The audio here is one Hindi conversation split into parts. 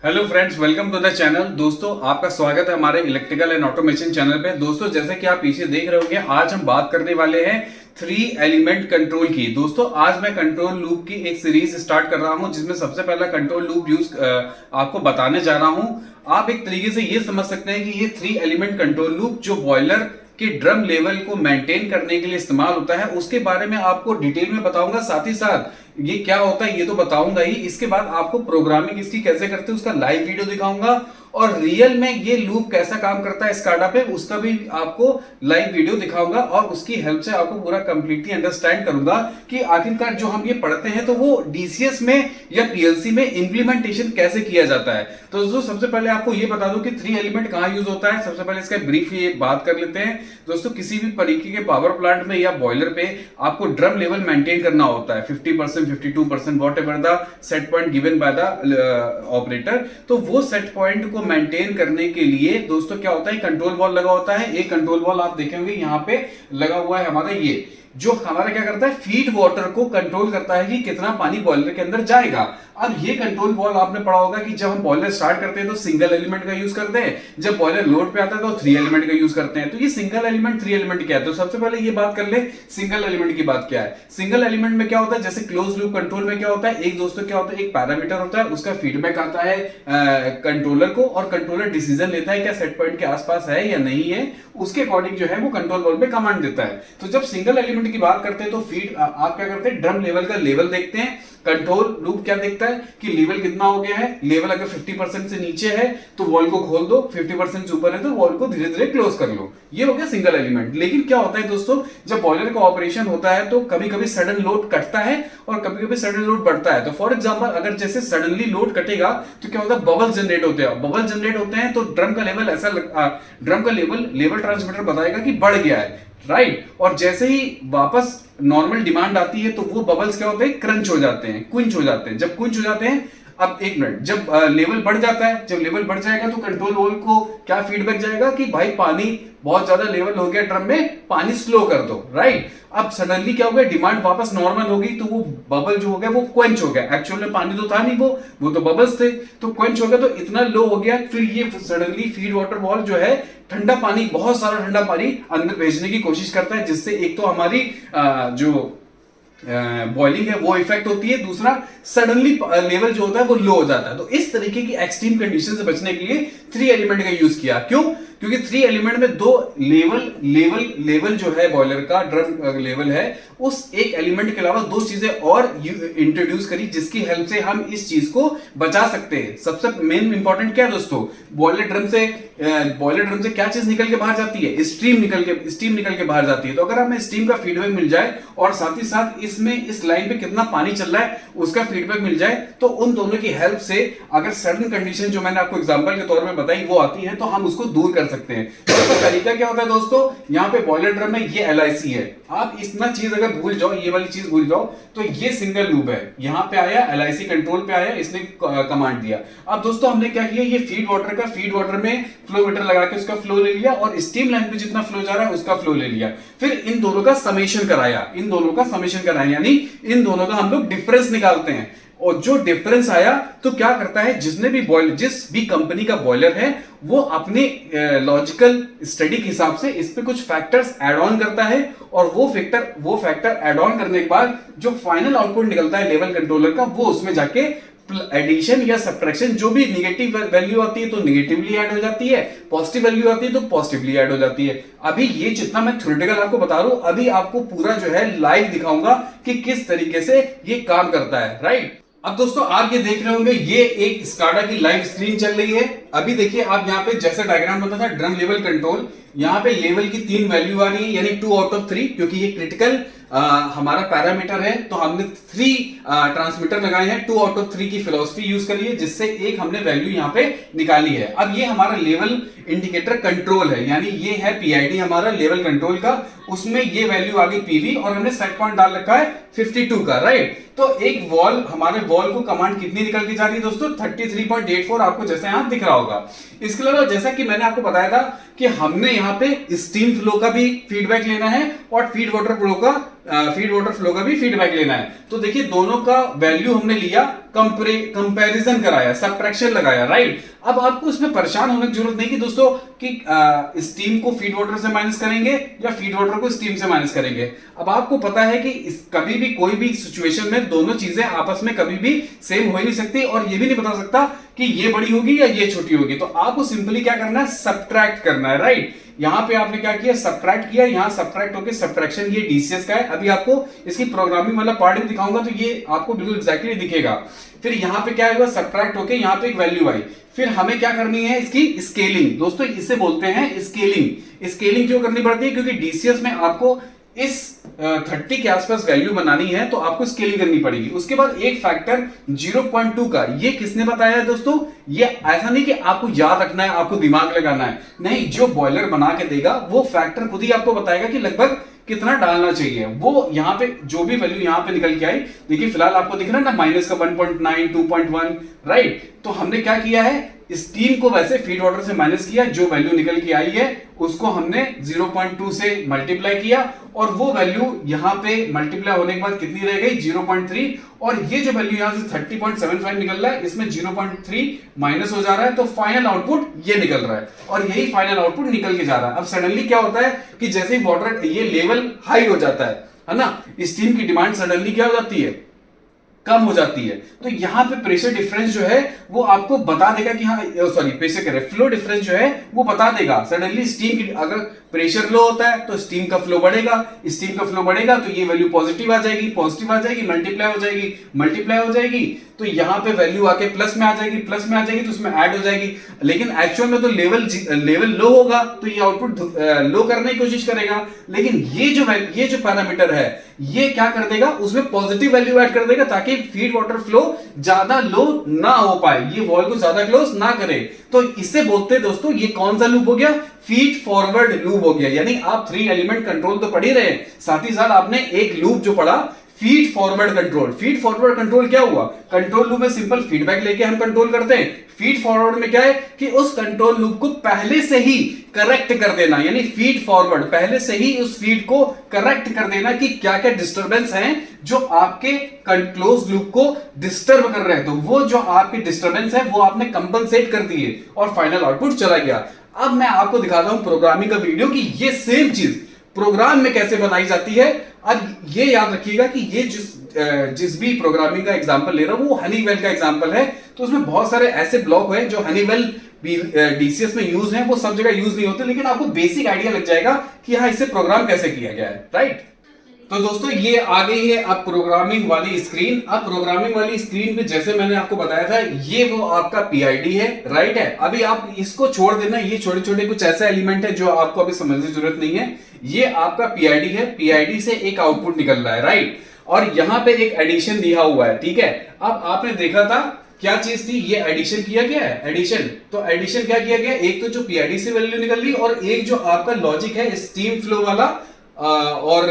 Hello friends, welcome to the channel. दोस्तों, आपका स्वागत है हमारे इलेक्ट्रिकल एंड ऑटोमेशन चैनल पे। दोस्तों, जैसे कि आप पीछे देख रहे होंगे, आज हम बात करने वाले हैं 3 एलिमेंट कंट्रोल की। दोस्तों, आज मैं कंट्रोल लूप की एक सीरीज स्टार्ट कर रहा हूं, जिसमें सबसे पहला कंट्रोल लूप यूज आपको बताने जा रहा हूं। आप एक तरीके से ये समझ सकते हैं कि ये 3 एलिमेंट कंट्रोल लूप जो बॉयलर कि ड्रम लेवल को मेंटेन करने के लिए इस्तेमाल होता है, उसके बारे में आपको डिटेल में बताऊंगा। साथ ही साथ ये क्या होता है ये तो बताऊंगा ही, इसके बाद आपको प्रोग्रामिंग इसकी कैसे करते हैं उसका लाइव वीडियो दिखाऊंगा, और रियल में ये लूप कैसा काम करता है स्काडा पे उसका भी आपको लाइव वीडियो दिखाऊंगा, और उसकी हेल्प से आपको पूरा कंप्लीटली अंडरस्टैंड करूंगा कि आखिरकार जो हम ये पढ़ते हैं तो वो डीसीएस में या पीएलसी में इंप्लीमेंटेशन कैसे किया जाता है। तो दोस्तों, सबसे पहले आपको ये बता दूं कि 3 एलिमेंट कहां यूज होता है। सबसे पहले इसका ब्रीफ ये बात कर लेते हैं। दोस्तों, किसी भी तरीके के पावर प्लांट में या बॉयलर पे आपको ड्रम लेवल मेंटेन करना होता है, 50%, 52%, what ever the set point given by the operator. तो वो सेट पॉइंट को मेंटेन करने के लिए दोस्तों क्या होता है, कंट्रोल वॉल्व लगा होता है। एक कंट्रोल वॉल्व आप देखेंगे यहाँ पे लगा हुआ है हमारा, ये जो हमारा क्या करता है, फीड वाटर को कंट्रोल करता है कि कितना पानी बॉयलर के अंदर जाएगा। अब ये कंट्रोल वॉल्व आपने पढ़ा होगा कि जब हम बॉयलर स्टार्ट करते हैं तो सिंगल एलिमेंट का यूज करते हैं, जब बॉयलर लोड पे आता है तो 3 एलिमेंट का यूज करते हैं। तो ये सिंगल एलिमेंट 3 एलिमेंट क्या है, तो सबसे पहले ये बात कर ले सिंगल एलिमेंट की बात क्या है। सिंगल एलिमेंट में क्या होता है, जैसे क्लोज लूप कंट्रोल में क्या होता है, एक दोस्तों क्या होता है, एक पैरामीटर होता है, उसका फीडबैक आता है कंट्रोलर को, और कंट्रोलर डिसीजन लेता है क्या सेट पॉइंट के आसपास है या नहीं है, उसके अकॉर्डिंग जो है वो कंट्रोल वॉल्व पे कमांड देता है। तो जब सिंगल एलिमेंट की बात करते हैं तो फीड आप क्या करते हैं, ड्रम लेवल का लेवल देखते हैं। कंट्रोल लूप क्या देखता है कि लेवल कितना हो गया है, लेवल अगर 50% से नीचे है तो वॉल्व को खोल दो, 50% से ऊपर है तो वॉल्व को धीरे धीरे क्लोज कर लो। ये हो गया सिंगल एलिमेंट। लेकिन क्या होता है दोस्तों, जब बॉयलर का ऑपरेशन होता है तो कभी कभी सडन लोड कटता है और कभी कभी सडन लोड बढ़ता है। तो फॉर एग्जांपल, अगर जैसे सडनली लोड कटेगा तो क्या होता है, बबल जनरेट होते हैं। बबल जनरेट होते हैं तो ड्रम का लेवल ड्रम का लेवल ट्रांसमीटर बताएगा कि बढ़ गया है, राइट। और जैसे ही वापस नॉर्मल डिमांड आती है तो वो बबल्स क्या होते हैं, क्रंच हो जाते हैं, क्विंच हो जाते हैं। जब क्विंच हो जाते हैं, अब एक मिनट, जब लेवल बढ़ जाता है, जब लेवल बढ़ जाएगा तो कंट्रोल वॉल्व को क्या फीडबैक जाएगा कि भाई पानी बहुत ज्यादा लेवल हो गया ड्रम में, पानी स्लो कर दो, राइट। अब सडनली क्या हो गया, डिमांड वापस नॉर्मल हो गई तो वो बबल जो हो गया वो क्वेंच हो गया। एक्चुअल में पानी तो था नहीं, वो तो बबल्स थे, तो क्वेंच हो गया, तो इतना लो हो गया। फिर ये सडनली फीड वाटर वॉल्व जो है ठंडा पानी, बहुत सारा ठंडा पानी अंदर भेजने की कोशिश करता है, जिससे एक तो हमारी जो बॉइलिंग है वो इफेक्ट होती है, दूसरा सडनली लेवल जो होता है वो लो हो जाता है। तो इस तरीके की एक्सट्रीम कंडीशन से बचने के लिए 3 एलिमेंट का यूज किया। क्यों? क्योंकि 3 एलिमेंट में 2 लेवल जो है बॉयलर का ड्रम लेवल है, उस एक एलिमेंट के अलावा 2 चीजें और इंट्रोड्यूस करी, जिसकी हेल्प से हम इस चीज को बचा सकते हैं। सबसे मेन इंपॉर्टेंट क्या है दोस्तों, बॉयलर ड्रम से क्या चीज निकल के बाहर जाती है, स्टीम निकल के बाहर जाती है। तो अगर हमें स्टीम का फीडबैक मिल जाए और साथ ही साथ इसमें इस लाइन पे कितना पानी चल रहा है उसका फीडबैक मिल जाए, तो उन दोनों की हेल्प से अगर सडन कंडीशन जो मैंने आपको एग्जांपल के तौर में बताई वो आती है तो हम उसको दूर कर सकते हैं। तो तरीका क्या होता है दोस्तों, यहाँ पे बॉयलर ड्रम में ये LIC है। आप इतना चीज अगर भूल जाओ, ये वाली चीज भूल जाओ, तो ये सिंगल लूप है। यहाँ पे आया LIC कंट्रोल पे आया, इसने कमांड दिया। अब दोस्तों हमने क्या किया, ये फीड वाटर में फ्लो मीटर लगा के उसका फ्लो ले लिया, और स्टीम लाइन पे जितना फ्लो जा रहा है उसका फ्लो ले लिया। फिर इन दोनों का समेशन कराया, यानी इन दोनों का हम लोग डिफरेंस निकालते हैं। और जो डिफरेंस आया तो क्या करता है, जिस भी कंपनी का बॉयलर है वो अपने लॉजिकल स्टडी के हिसाब से इस पे कुछ फैक्टर्स ऐड ऑन करता है, और वो फैक्टर ऐड ऑन करने के बाद जो फाइनल आउटपुट निकलता है लेवल कंट्रोलर का, वो उसमें जाके एडिशन या सब्ट्रैक्शन, जो भी निगेटिव वैल्यू आती है तो निगेटिवली ऐड हो जाती है, पॉजिटिव वैल्यू आती है तो पॉजिटिवली ऐड हो जाती है। अभी ये जितना मैं थ्योरेटिकल आपको बता रहा हूं, अभी आपको पूरा जो है लाइव दिखाऊंगा कि किस तरीके से ये काम करता है, राइट। अब दोस्तों आप ये देख रहे होंगे, ये एक स्काडा की लाइव स्क्रीन चल रही है। अभी देखिए आप यहाँ पे जैसा डायग्राम बता था ड्रम लेवल कंट्रोल, यहाँ पे लेवल की 3 वैल्यू आ रही है, यानी 2 आउट ऑफ 3, क्योंकि ये क्रिटिकल हमारा पैरामीटर है तो हमने 3 ट्रांसमीटर लगाए हैं। 2 आउट ऑफ 3 की फिलॉसफी यूज करी है, जिससे एक हमने वैल्यू यहाँ पे निकाली है। अब ये हमारा लेवल इंडिकेटर कंट्रोल है, यानी ये है PID हमारा लेवल कंट्रोल का, उसमें ये वैल्यू आ गई PV, और हमने सेट पॉइंट डाल रखा है 52 का, राइट। तो एक हमारे वॉल को कमांड कितनी निकल के जा रही है दोस्तों, 33.84, आपको जैसे यहां दिख रहा होगा। इसके अलावा जैसा कि मैंने आपको बताया था कि हमने यहाँ पे स्टीम फ्लो का भी फीडबैक लेना है और फीड वाटर फ्लो का फीड वाटर फ्लो का भी फीडबैक लेना है। तो देखिए दोनों का वैल्यू हमने लिया, कंपैरिजन कराया, सबट्रैक्शन लगाया, राइट। अब आपको इसमें परेशान होने की जरूरत नहीं कि दोस्तों कि स्टीम को फीड वाटर से माइनस करेंगे या फीड वाटर को स्टीम से माइनस करेंगे। अब आपको पता है कि कभी भी कोई भी सिचुएशन में दोनों चीजें आपस में कभी भी सेम हो ही नहीं सकती, और ये भी नहीं बता सकता कि ये बड़ी होगी या ये छोटी होगी। तो आपको सिंपली क्या करना है, सबट्रैक्ट करना है, राइट। यहां पे आपने क्या किया, सबट्रैक्ट किया, यहां सबट्रैक्ट होकर सबट्रैक्शन, ये डीसीएस का है। अभी आपको इसकी प्रोग्रामिंग वाला पार्ट भी दिखाऊंगा तो ये आपको बिल्कुल एग्जैक्टली दिखेगा। फिर यहां पे क्या होगा, सबट्रैक्ट होके यहां पे एक वैल्यू आई। फिर हमें क्या करनी है, इसकी स्केलिंग। दोस्तों इसे बोलते हैं स्केलिंग। स्केलिंग क्यों करनी पड़ती है, क्योंकि डीसीएस में आपको इस 30 के आसपास वैल्यू बनानी है तो आपको स्केलिंग करनी पड़ेगी। उसके बाद एक फैक्टर 0.2 का, ये किसने बताया है दोस्तों, ये ऐसा नहीं कि आपको याद रखना है, आपको दिमाग लगाना है, नहीं, जो बॉयलर बना के देगा वो फैक्टर खुद ही आपको बताएगा कि लगभग कितना डालना चाहिए। वो यहाँ पे जो भी वैल्यू यहाँ पे निकल के आई, देखिए फिलहाल आपको दिख रहा है ना माइनस का 1.9, 2.1, राइट। तो हमने क्या किया है, स्टीम को वैसे फीड वाटर से माइनस किया, जो वैल्यू निकल के आई है उसको हमने 0.2 से मल्टीप्लाई किया, और वो वैल्यू यहां पे मल्टीप्लाई होने के बाद कितनी रह गई, 0.3। और ये जो वैल्यू यहां से 30.75 निकल रहा है, इसमें 0.3 माइनस हो जा रहा है, तो फाइनल आउटपुट ये निकल रहा है, और यही फाइनल आउटपुट निकल के जा रहा है। अब सडनली क्या होता है कि जैसे ही वाटर ये लेवल हाई हो जाता है ना, स्टीम की डिमांड सडनली क्या हो जाती है, कम हो जाती है। तो यहां पे प्रेशर डिफरेंस जो है वो आपको बता देगा कि हाँ, सॉरी प्रेशर कह रहे, फ्लो डिफरेंस जो है वो बता देगा। सडनली स्टीम की अगर प्रेशर लो होता है तो स्टीम का फ्लो बढ़ेगा, स्टीम का फ्लो बढ़ेगा तो ये वैल्यू पॉजिटिव आ जाएगी, पॉजिटिव आ जाएगी, मल्टीप्लाई हो जाएगी, मल्टीप्लाई हो जाएगी, तो यहां पे वैल्यू आके प्लस में आ जाएगी, प्लस में आ जाएगी तो उसमें ऐड हो जाएगी। लेकिन एक्चुअल में तो लेवल लो होगा तो ये आउटपुट लो करने की कोशिश करेगा, लेकिन ये जो पैरामीटर है ये क्या कर देगा, उसमें पॉजिटिव वैल्यू ऐड कर देगा ताकि फीड वाटर फ्लो ज्यादा लो ना हो पाए, ये वॉल को ज्यादा क्लोज ना करे। तो इससे बोलते हैं दोस्तों, ये कौन सा लूप हो गया, फीड फॉरवर्ड लूप हो गया। यानी आप 3 एलिमेंट कंट्रोल तो पढ़ ही रहे, साथ ही साथ आपने एक लूप जो पढ़ा, feed forward control. Feed forward control क्या हुआ, कंट्रोल लूप में सिंपल फीडबैक लेके हम कंट्रोल करते हैं। फीड फॉरवर्ड में क्या है कि उस कंट्रोल लूप को पहले से ही करेक्ट कर देना, यानी फीड फॉरवर्ड पहले से ही उस फीड को करेक्ट कर देना कि क्या क्या डिस्टरबेंस हैं जो आपके क्लोज लूप को डिस्टर्ब कर रहे हैं, तो वो जो आपके डिस्टरबेंस है वो आपने कंपनसेट कर दिए और फाइनल आउटपुट चला गया। अब मैं आपको दिखाता हूं प्रोग्रामिंग का वीडियो कि ये सेम चीज प्रोग्राम में कैसे बनाई जाती है। अब ये याद रखिएगा कि ये जिस भी प्रोग्रामिंग का एग्जांपल ले रहा हूं वो हनीवेल का एग्जांपल है, तो उसमें बहुत सारे ऐसे ब्लॉक हैं जो हनीवेल डीसीएस में यूज है, वो सब जगह यूज नहीं होते, लेकिन आपको बेसिक आइडिया लग जाएगा कि हाँ इसे प्रोग्राम कैसे किया गया है, राइट। तो दोस्तों ये आ गई है अब प्रोग्रामिंग वाली स्क्रीन। अब प्रोग्रामिंग वाली स्क्रीन पे जैसे मैंने आपको बताया था ये वो आपका पीआईडी है, राइट है। अभी आप इसको छोड़ देना, ये छोटे छोटे कुछ ऐसे एलिमेंट है जो आपको अभी समझने की जरूरत नहीं है। ये आपका पीआईडी है, पीआईडी से एक आउटपुट निकल रहा है, राइट। और यहां पे एक एडिशन दिया हुआ है, ठीक है। अब आपने देखा था क्या चीज थी, ये एडिशन किया गया है, एडिशन। तो एडिशन क्या किया गया, एक तो जो पीआईडी से वैल्यू निकल रही और एक जो आपका लॉजिक है स्टीम फ्लो वाला और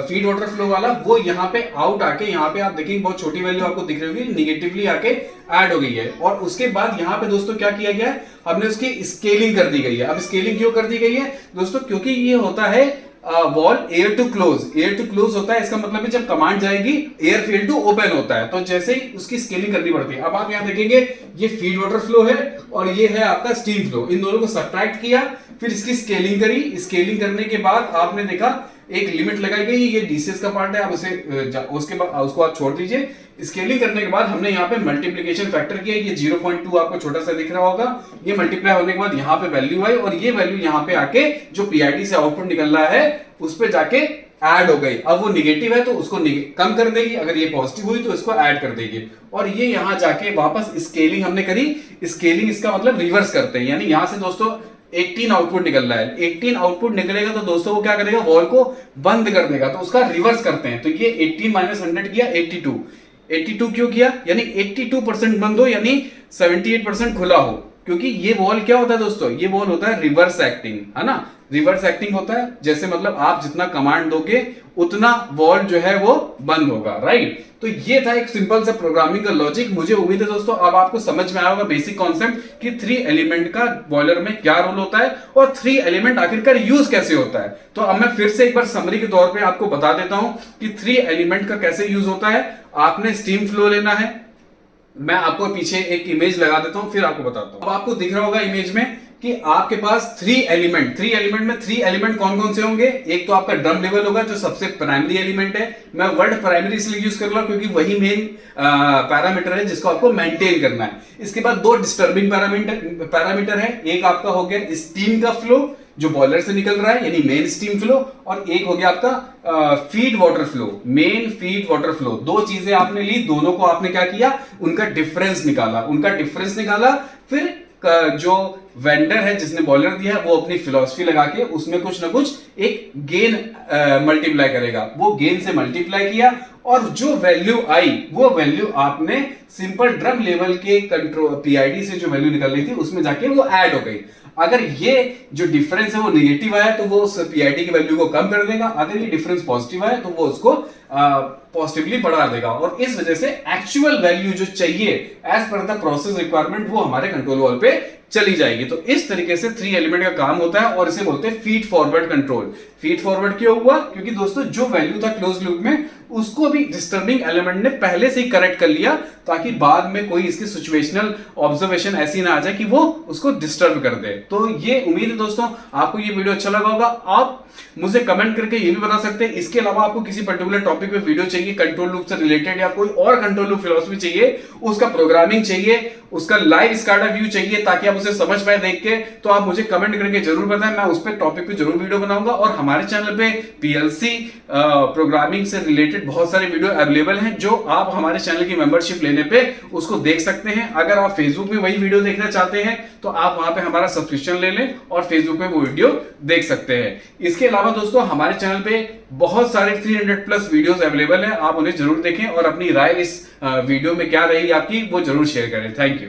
फीड वाटर फ्लो वाला, वो यहाँ पे आउट आके, यहाँ पे आप देखेंगे बहुत छोटी वैल्यू आपको दिख रही होगी, निगेटिवली आके ऐड हो गई है। और उसके बाद यहाँ पे दोस्तों क्या किया गया है, हमने उसकी स्केलिंग कर दी गई है। अब स्केलिंग क्यों कर दी गई है दोस्तों, क्योंकि ये होता है वॉल एयर टू क्लोज होता है। इसका मतलब है जब कमांड जाएगी एयर फील्ड टू ओपन होता है, तो जैसे ही उसकी स्केलिंग करनी पड़ती है। अब आप यहाँ देखेंगे ये फीड वाटर फ्लो है और ये है आपका स्टीम फ्लो, इन दोनों को सब्ट्रैक्ट किया, फिर इसकी स्केलिंग करी। स्केलिंग करने के बाद आपने देखा एक लिमिट लगाई गई, ये डीसीएस का पार्ट है, आप उसे उसके बाद उसको आप छोड़ दीजिए। स्केलिंग करने के बाद हमने यहाँ पे मल्टीप्लिकेशन फैक्टर किया, ये 0.2 आपको छोटा सा दिख रहा होगा, ये मल्टीप्लाई होने के बाद यहाँ पे वैल्यू आई और ये वैल्यू यहाँ पे आके जो पीआईडी से आउटपुट निकल रहा है उस पे जाके ऐड हो गई। अब वो निगेटिव है तो उसको कम कर देगी, अगर ये पॉजिटिव हुई तो इसको ऐड कर देगी। और ये यहाँ जाके वापस स्केलिंग हमने करी, स्केलिंग इसका मतलब रिवर्स करते हैं, यानी यहाँ से दोस्तों 18 आउटपुट निकल रहा है। 18 आउटपुट निकलेगा तो दोस्तों वो क्या करेगा, वॉल को बंद कर देगा, तो उसका रिवर्स करते हैं। तो ये 18 माइनस 100 किया 82 क्यों किया, यानी 82% बंद हो यानी 78% खुला हो, क्योंकि ये वॉल क्या होता है दोस्तों, ये वॉल होता है रिवर्स एक्टिंग, है ना। रिवर्स एक्टिंग होता है, जैसे मतलब आप जितना कमांड दोगे उतना वॉल जो है वो बंद होगा, राइट। तो ये था एक सिंपल सा प्रोग्रामिंग का लॉजिक। मुझे उम्मीद है दोस्तों अब आपको समझ में आया होगा बेसिक कॉन्सेप्ट कि 3 एलिमेंट का बॉयलर में क्या रोल होता है और 3 एलिमेंट आखिरकार यूज कैसे होता है। तो अब मैं फिर से एक बार समरी के तौर पे आपको बता देता हूं कि 3 एलिमेंट का कैसे यूज होता है। आपने स्टीम फ्लो लेना है, मैं आपको पीछे एक इमेज लगा देता हूं फिर आपको बताता हूं। अब आपको दिख रहा होगा इमेज में कि आपके पास 3 एलिमेंट में 3 एलिमेंट कौन कौन से होंगे। एक तो आपका ड्रम लेवल होगा जो सबसे प्राइमरी एलिमेंट है। मैं वर्ड प्राइमरी इसलिए यूज कर रहा हूं क्योंकि वही मेन पैरामीटर है जिसको आपको मेंटेन करना है। इसके बाद 2 डिस्टर्बिंग पैरामीटर है। एक आपका हो गया स्टीम का फ्लो जो बॉयलर से निकल रहा है यानी मेन स्टीम फ्लो, और एक हो गया आपका feed water flow, main feed water flow. 2 चीजें आपने ली, दोनों को आपने क्या किया, उनका डिफरेंस निकाला। फिर जो वेंडर है जिसने बॉयलर दिया है वो अपनी फिलॉसफी लगा के उसमें कुछ ना कुछ एक गेन मल्टीप्लाई करेगा, वो गेन से मल्टीप्लाई किया और जो वैल्यू आई वो वैल्यू आपने सिंपल ड्रम लेवल के कंट्रोल पीआईडी से जो वैल्यू निकल रही थी उसमें जाके वो ऐड हो गई। अगर ये जो डिफरेंस है वो नेगेटिव आया तो वो उस पीआईडी की वैल्यू को कम कर देगा, अगर ये डिफरेंस पॉजिटिव आया तो वो उसको पॉजिटिवली बढ़ा देगा। और इस वजह से एक्चुअल वैल्यू जो चाहिए as per the process requirement वो हमारे कंट्रोल वॉल पे चली जाएगी। तो इस तरीके से 3 एलिमेंट का काम होता है और इसे बोलते हैं feed forward control. Feed forward क्यों हुआ, क्योंकि दोस्तों जो वैल्यू था क्लोज लूप में उसको भी डिस्टर्बिंग एलिमेंट ने पहले से ही करेक्ट कर लिया ताकि बाद में कोई इसकी सिचुएशनल ऑब्जर्वेशन ऐसी ना आ जाए कि वो उसको डिस्टर्ब कर दे। तो ये उम्मीद है दोस्तों आपको ये वीडियो अच्छा लगा होगा। आप मुझे कमेंट करके ये भी बता सकते हैं इसके अलावा आपको किसी पर्टिकुलर टॉपिक पे वीडियो चाहिए कंट्रोल लूप से रिलेटेड या कोई और कंट्रोल लूप फिलॉसफी चाहिए, उसका प्रोग्रामिंग चाहिए, उसका लाइव स्काडा व्यू चाहिए ताकि आप उसे समझ पाए देख के, तो आप मुझे कमेंट करके जरूर बताएं, मैं उस पर टॉपिक पे जरूर वीडियो बनाऊंगा। और हमारे चैनल पे पीएलसी प्रोग्रामिंग से रिलेटेड बहुत सारे वीडियो अवेलेबल हैं जो आप हमारे चैनल की मेंबरशिप लेने पे उसको देख सकते हैं। अगर आप फेसबुक में वही वीडियो देखना चाहते हैं तो आप वहां पे हमारा सब्सक्रिप्शन ले लें और फेसबुक में वो वीडियो देख सकते हैं। इसके अलावा दोस्तों हमारे चैनल पे बहुत सारे 300+ वीडियोस अवेलेबल हैं, आप उन्हें जरूर देखें और अपनी राय इस वीडियो में क्या रही आपकी वो जरूर शेयर करें। Thank you.